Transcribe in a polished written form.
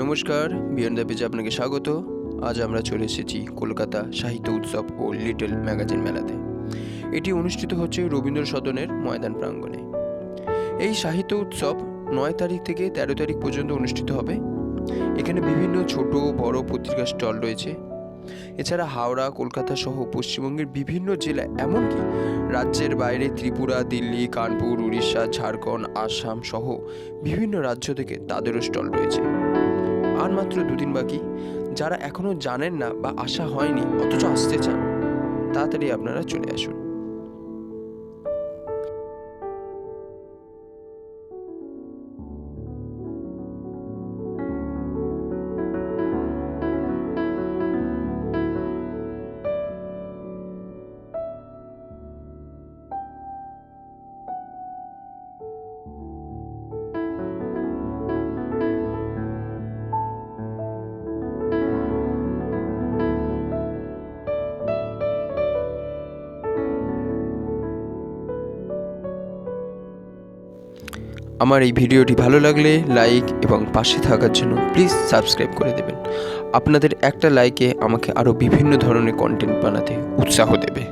নমস্কার, beyond the পেজে আপনাকে স্বাগত। আজ আমরা চলে এসেছি কলকাতা সাহিত্য উৎসব ও লিটল ম্যাগাজিন মেলাতে। এটি অনুষ্ঠিত হচ্ছে রবীন্দ্র সদনের ময়দান প্রাঙ্গণে। এই সাহিত্য উৎসব 9 তারিখ থেকে 13 তারিখ পর্যন্ত অনুষ্ঠিত হবে। এখানে বিভিন্ন ছোট বড় পত্রিকার স্টল রয়েছে। এছাড়া হাওড়া, কলকাতা সহ পশ্চিমবঙ্গের বিভিন্ন জেলা, এমনকি রাজ্যের বাইরে ত্রিপুরা, দিল্লি, কানপুর, উড়িষ্যা, ঝাড়খণ্ড, আসাম সহ বিভিন্ন রাজ্য থেকে তাদেরও স্টল রয়েছে। আর মাত্র 2 দিন বাকি। যারা এখনও জানেন না বা আসা হয়নি অথচ আসতে চান, তাড়াতাড়ি আপনারা চলে আসুন। আমার এই ভিডিওটি ভালো লাগলে লাইক এবং পাশে থাকার জন্য প্লিজ সাবস্ক্রাইব করে দেবেন। আপনাদের একটা লাইকে আমাকে আরও বিভিন্ন ধরনের কন্টেন্ট বানাতে উৎসাহ দেবে।